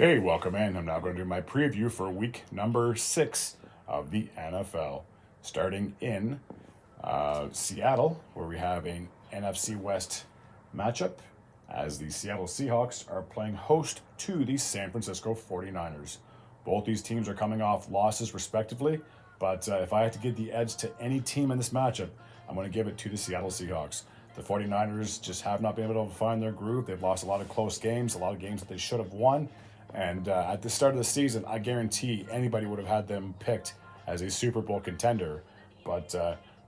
Okay, welcome in. I'm now going to do my preview for week number 6 of the NFL. Starting in Seattle, where we have an NFC West matchup, as the Seattle Seahawks are playing host to the San Francisco 49ers. Both these teams are coming off losses respectively, but if I had to give the edge to any team in this matchup, I'm going to give it to the Seattle Seahawks. The 49ers just have not been able to find their groove. They've lost a lot of close games, a lot of games that they should have won. And at the start of the season, I guarantee anybody would have had them picked as a Super Bowl contender. But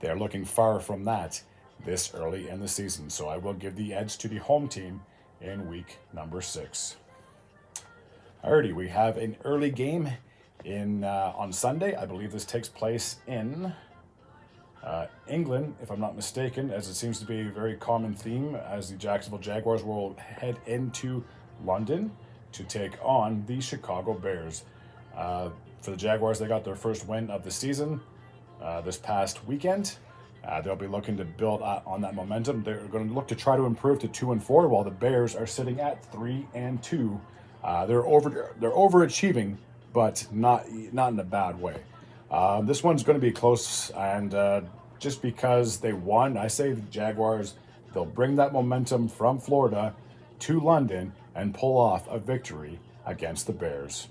they're looking far from that this early in the season. So I will give the edge to the home team in week number 6. Alrighty, we have an early game in on Sunday. I believe this takes place in England, if I'm not mistaken, as it seems to be a very common theme, as the Jacksonville Jaguars will head into London to take on the Chicago Bears. For the Jaguars, they got their first win of the season this past weekend. They'll be looking to build on that momentum. They're going to look to try to improve to 2-4, while the Bears are sitting at 3-2. They're overachieving, but not in a bad way. This one's going to be close, and just because they won, I say the Jaguars, they'll bring that momentum from Florida to London and pull off a victory against the Bears.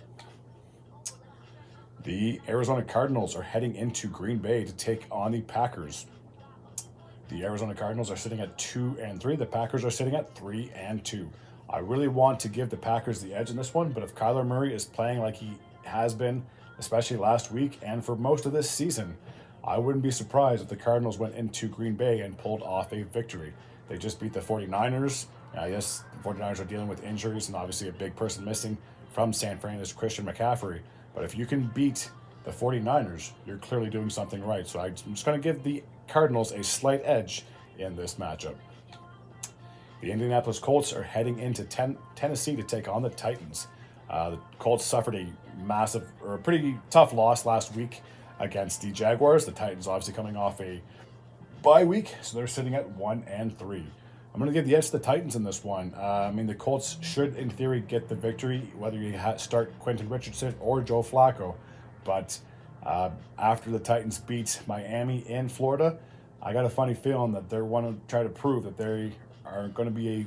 The Arizona Cardinals are heading into Green Bay to take on the Packers. The Arizona Cardinals are sitting at 2-3. The Packers are sitting at 3-2. I really want to give the Packers the edge in this one, but if Kyler Murray is playing like he has been, especially last week and for most of this season, I wouldn't be surprised if the Cardinals went into Green Bay and pulled off a victory. They just beat the 49ers. Yes, the 49ers are dealing with injuries, and obviously a big person missing from San Fran is Christian McCaffrey. But if you can beat the 49ers, you're clearly doing something right. So I'm just going to give the Cardinals a slight edge in this matchup. The Indianapolis Colts are heading into Tennessee to take on the Titans. The Colts suffered a pretty tough loss last week against the Jaguars. The Titans obviously coming off a bye week, so they're sitting at 1-3. I'm going to give the edge to the Titans in this one. The Colts should, in theory, get the victory, whether you start Quentin Richardson or Joe Flacco. But after the Titans beat Miami in Florida, I got a funny feeling that they want to try to prove that they are going to be a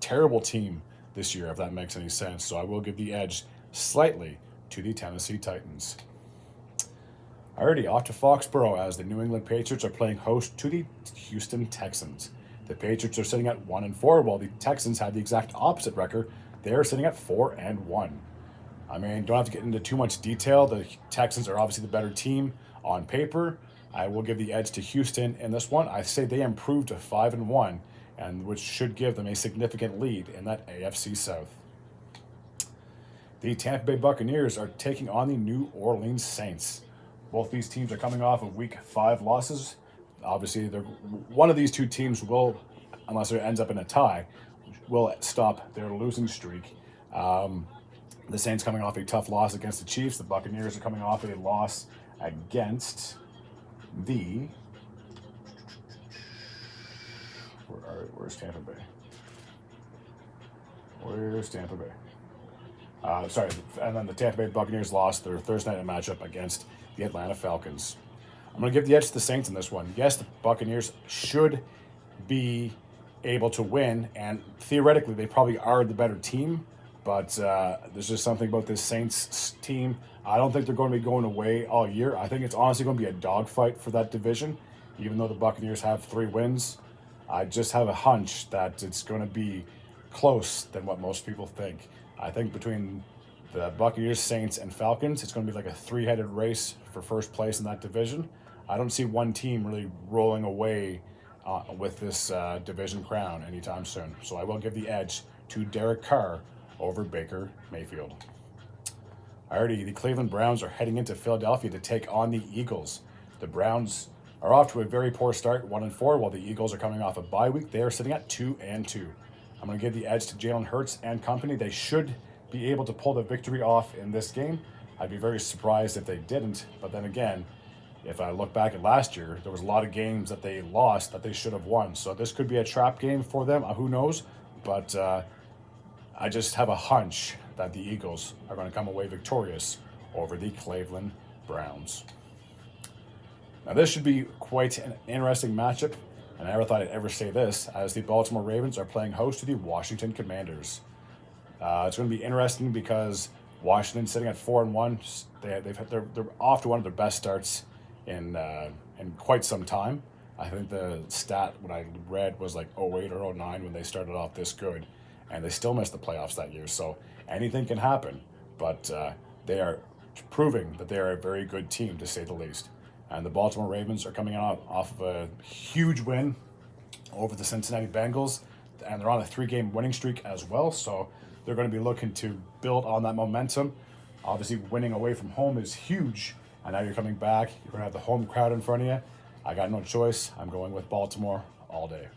terrible team this year, if that makes any sense. So I will give the edge slightly to the Tennessee Titans. Alrighty, off to Foxborough, as the New England Patriots are playing host to the Houston Texans. The Patriots are sitting at 1-4, while the Texans have the exact opposite record. They're sitting at 4-1. Don't have to get into too much detail. The Texans are obviously the better team on paper. I will give the edge to Houston in this one. I say they improved to 5-1, and which should give them a significant lead in that AFC South. The Tampa Bay Buccaneers are taking on the New Orleans Saints. Both these teams are coming off of Week 5 losses. Obviously, one of these two teams will, unless it ends up in a tie, will stop their losing streak. The Saints coming off a tough loss against the Chiefs. The Buccaneers are coming off a loss against the... Where's Tampa Bay? Where's Tampa Bay? And then the Tampa Bay Buccaneers lost their Thursday night matchup against the Atlanta Falcons. I'm going to give the edge to the Saints in this one. Yes, the Buccaneers should be able to win, and theoretically they probably are the better team, but there's just something about this Saints team. I don't think they're going to be going away all year. I think it's honestly going to be a dogfight for that division, even though the Buccaneers have 3 wins. I just have a hunch that it's going to be close than what most people think. I think between the Buccaneers, Saints, and Falcons, it's going to be like a 3-headed race for first place in that division. I don't see one team really rolling away with this division crown anytime soon. So I will give the edge to Derek Carr over Baker Mayfield. Alrighty, the Cleveland Browns are heading into Philadelphia to take on the Eagles. The Browns are off to a very poor start, 1-4, while the Eagles are coming off a bye week. They are sitting at 2-2. I'm going to give the edge to Jalen Hurts and company. They should be able to pull the victory off in this game. I'd be very surprised if they didn't. But then again, if I look back at last year, there was a lot of games that they lost that they should have won. So this could be a trap game for them. Who knows? But I just have a hunch that the Eagles are going to come away victorious over the Cleveland Browns. Now, this should be quite an interesting matchup, and I never thought I'd ever say this, as the Baltimore Ravens are playing host to the Washington Commanders. It's going to be interesting because Washington sitting at 4-1. They're off to one of their best starts in quite some time. I think the stat when I read was like 08 or 09 when they started off this good, and they still missed the playoffs that year. So anything can happen, but they are proving that they are a very good team, to say the least. And the Baltimore Ravens are coming out off of a huge win over the Cincinnati Bengals, and they're on a 3-game winning streak as well. So they're going to be looking to build on that momentum. Obviously, winning away from home is huge, and now you're coming back. You're going to have the home crowd in front of you. I got no choice. I'm going with Baltimore all day.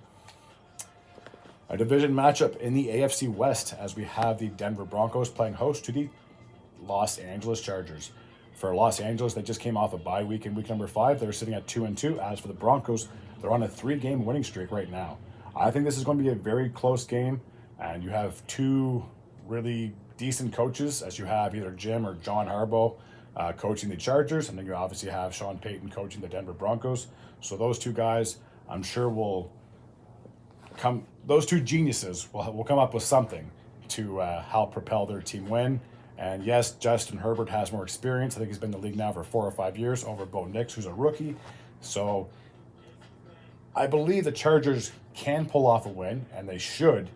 A division matchup in the AFC West, as we have the Denver Broncos playing host to the Los Angeles Chargers. For Los Angeles, they just came off a bye week in week number 5. They're sitting at 2-2. As for the Broncos, they're on a 3-game winning streak right now. I think this is going to be a very close game, and you have two really decent coaches, as you have either Jim or John Harbaugh coaching the Chargers, and then you obviously have Sean Payton coaching the Denver Broncos. So those two guys, I'm sure those two geniuses will come up with something to help propel their team win. And yes, Justin Herbert has more experience. I think he's been in the league now for 4 or 5 years over Bo Nix, who's a rookie. So I believe the Chargers can pull off a win, and they should,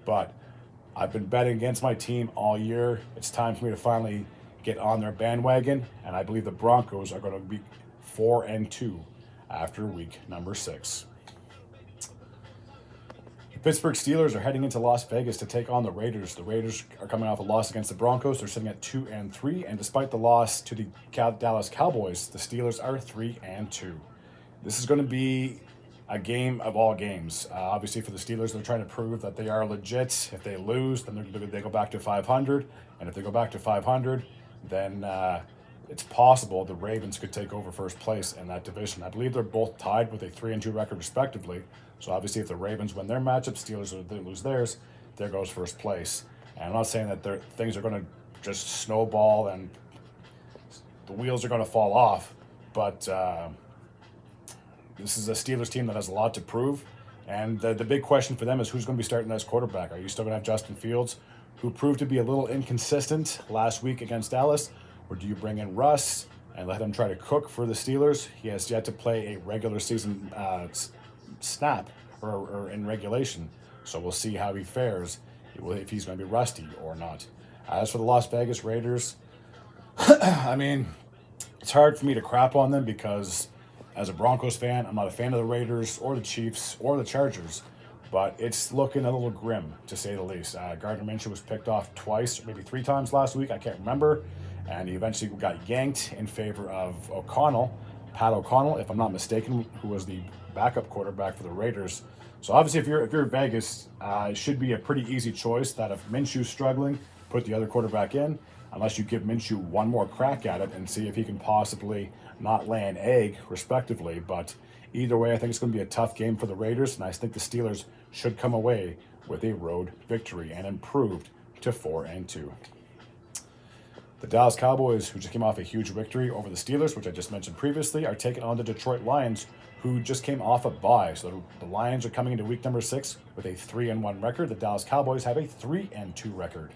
but I've been betting against my team all year. It's time for me to finally get on their bandwagon, and I believe the Broncos are going to be 4-2 after week number 6. The Pittsburgh Steelers are heading into Las Vegas to take on the Raiders. The Raiders are coming off a loss against the Broncos. They're sitting at 2-3, and despite the loss to the Dallas Cowboys, the Steelers are 3-2. This is going to be a game of all games. Obviously, for the Steelers, they're trying to prove that they are legit. If they lose, then they go back to 500, and if they go back to 500, then it's possible the Ravens could take over first place in that division. I believe they're both tied with a 3-2 record respectively. So obviously, if the Ravens win their matchup, Steelers lose theirs, there goes first place. And I'm not saying that things are going to just snowball and the wheels are going to fall off, but this is a Steelers team that has a lot to prove. And the big question for them is who's going to be starting as quarterback. Are you still going to have Justin Fields, who proved to be a little inconsistent last week against Dallas? Or do you bring in Russ and let him try to cook for the Steelers? He has yet to play a regular season snap or in regulation. So we'll see how he fares, if he's going to be rusty or not. As for the Las Vegas Raiders, I mean, it's hard for me to crap on them because as a Broncos fan, I'm not a fan of the Raiders or the Chiefs or the Chargers, but it's looking a little grim, to say the least. Gardner Minshew was picked off twice, maybe 3 times last week, I can't remember, and he eventually got yanked in favor of Pat O'Connell, if I'm not mistaken, who was the backup quarterback for the Raiders. So obviously, if you're Vegas, it should be a pretty easy choice that if Minshew's struggling, put the other quarterback in, unless you give Minshew one more crack at it and see if he can possibly not lay an egg, respectively. But either way, I think it's going to be a tough game for the Raiders, and I think the Steelers should come away with a road victory and improved to 4-2. The Dallas Cowboys, who just came off a huge victory over the Steelers, which I just mentioned previously, are taking on the Detroit Lions, who just came off a bye. So the Lions are coming into week number 6 with a 3-1 record. The Dallas Cowboys have a 3-2 record.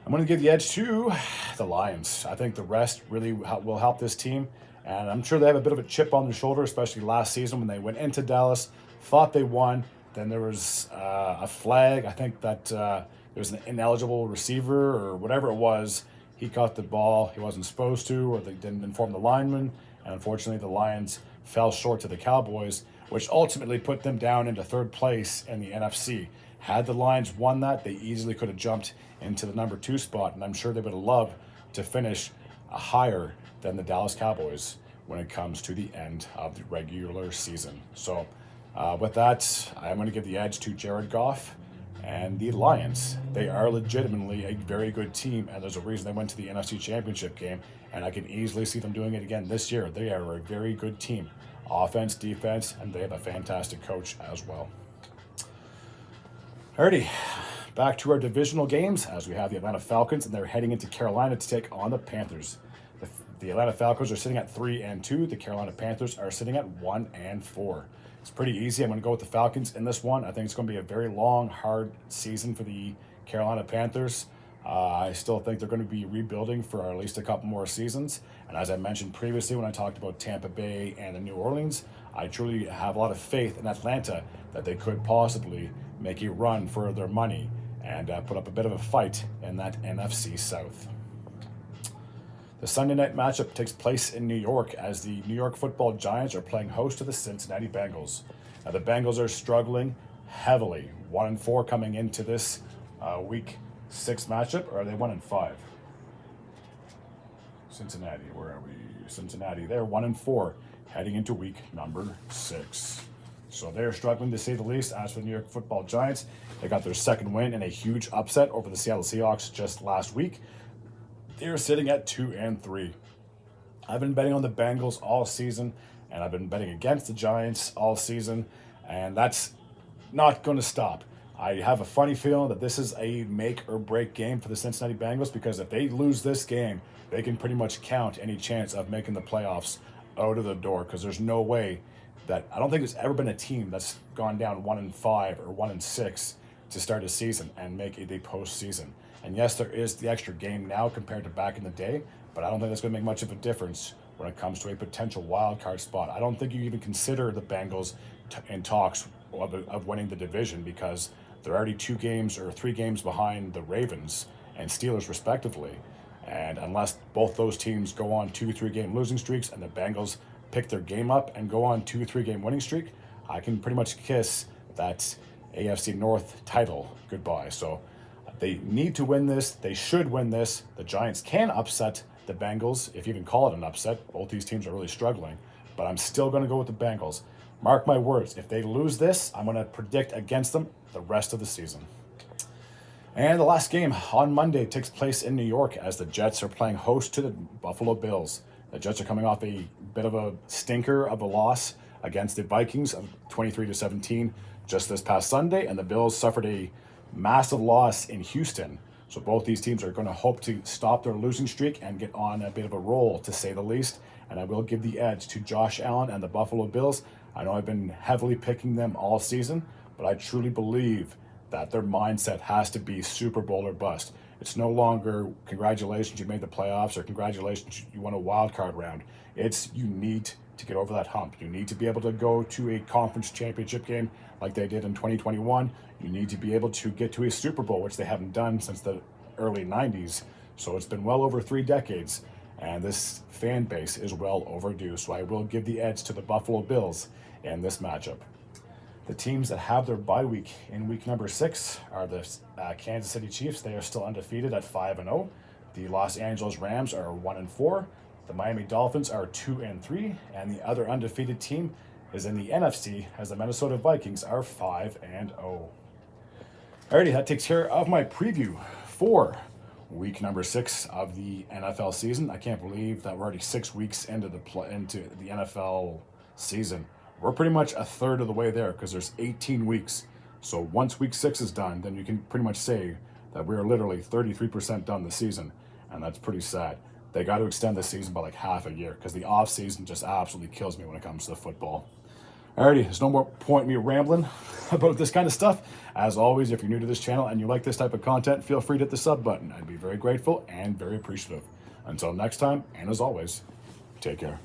I'm going to give the edge to the Lions. I think the rest really will help this team, and I'm sure they have a bit of a chip on their shoulder, especially last season when they went into Dallas, thought they won, then there was a flag. I think that there was an ineligible receiver or whatever it was. He caught the ball he wasn't supposed to, or they didn't inform the lineman, and unfortunately the Lions fell short to the Cowboys, which ultimately put them down into 3rd place in the NFC. Had the Lions won that, they easily could have jumped into the number 2 spot, and I'm sure they would have loved to finish higher than the Dallas Cowboys when it comes to the end of the regular season. So with that, I'm going to give the edge to Jared Goff and the Lions. They are legitimately a very good team, and there's a reason they went to the NFC Championship game, and I can easily see them doing it again this year. They are a very good team, offense, defense, and they have a fantastic coach as well. Alrighty, back to our divisional games as we have the Atlanta Falcons, and they're heading into Carolina to take on the Panthers. The Atlanta Falcons are sitting at 3-2. The Carolina Panthers are sitting at 1-4. It's pretty easy. I'm going to go with the Falcons in this one. I think it's going to be a very long, hard season for the Carolina Panthers. I still think they're going to be rebuilding for at least a couple more seasons. And as I mentioned previously when I talked about Tampa Bay and the New Orleans, I truly have a lot of faith in Atlanta that they could possibly make a run for their money and put up a bit of a fight in that NFC South. The Sunday night matchup takes place in New York as the New York Football Giants are playing host to the Cincinnati Bengals. Now the Bengals are struggling heavily, 1-4 coming into this week 6 matchup, or are they 1-5? Cincinnati, where are we? Cincinnati, they're 1-4 heading into week number 6. So they're struggling to say the least. As for the New York Football Giants, they got their second win in a huge upset over the Seattle Seahawks just last week. They're sitting at 2-3. I've been betting on the Bengals all season, and I've been betting against the Giants all season, and that's not going to stop. I have a funny feeling that this is a make or break game for the Cincinnati Bengals, because if they lose this game, they can pretty much count any chance of making the playoffs out of the door, because there's no way that, I don't think there's ever been a team that's gone down 1-5 or 1-6 to start a season and make it a postseason. And yes, there is the extra game now compared to back in the day, but I don't think that's going to make much of a difference when it comes to a potential wild card spot. I don't think you even consider the Bengals in talks of winning the division, because they're already 2 games or 3 games behind the Ravens and Steelers respectively. And unless both those teams go on 2-3 game losing streaks and the Bengals pick their game up and go on 2-3 game winning streak, I can pretty much kiss that AFC North title goodbye. So they need to win this. They should win this. The Giants can upset the Bengals, if you can call it an upset. Both these teams are really struggling, but I'm still going to go with the Bengals. Mark my words, if they lose this, I'm going to predict against them the rest of the season. And the last game on Monday takes place in New York as the Jets are playing host to the Buffalo Bills. The Jets are coming off a bit of a stinker of a loss against the Vikings of 23-17 just this past Sunday, and the Bills suffered a massive loss in Houston. So both these teams are going to hope to stop their losing streak and get on a bit of a roll, to say the least. And I will give the edge to Josh Allen and the Buffalo Bills. I know I've been heavily picking them all season, but I truly believe that their mindset has to be Super Bowl or bust. It's no longer congratulations, you made the playoffs, or congratulations, you won a wild card round. It's you need to get over that hump. You need to be able to go to a conference championship game like they did in 2021. You need to be able to get to a Super Bowl, which they haven't done since the early 90s. So it's been well over 3 decades, and this fan base is well overdue. So I will give the edge to the Buffalo Bills in this matchup. The teams that have their bye week in week number 6 are the Kansas City Chiefs. They are still undefeated at 5-0. The Los Angeles Rams are 1-4. The Miami Dolphins are 2-3, and the other undefeated team is in the NFC as the Minnesota Vikings are 5-0. Alrighty, that takes care of my preview for week number 6 of the NFL season. I can't believe that we're already 6 weeks into the NFL season. We're pretty much a third of the way there, because there's 18 weeks. So once week 6 is done, then you can pretty much say that we're literally 33% done the season, and that's pretty sad. They got to extend the season by like half a year, because the off season just absolutely kills me when it comes to the football. Alrighty, there's no more point me rambling about this kind of stuff. As always, if you're new to this channel and you like this type of content, feel free to hit the sub button. I'd be very grateful and very appreciative. Until next time, and as always, take care.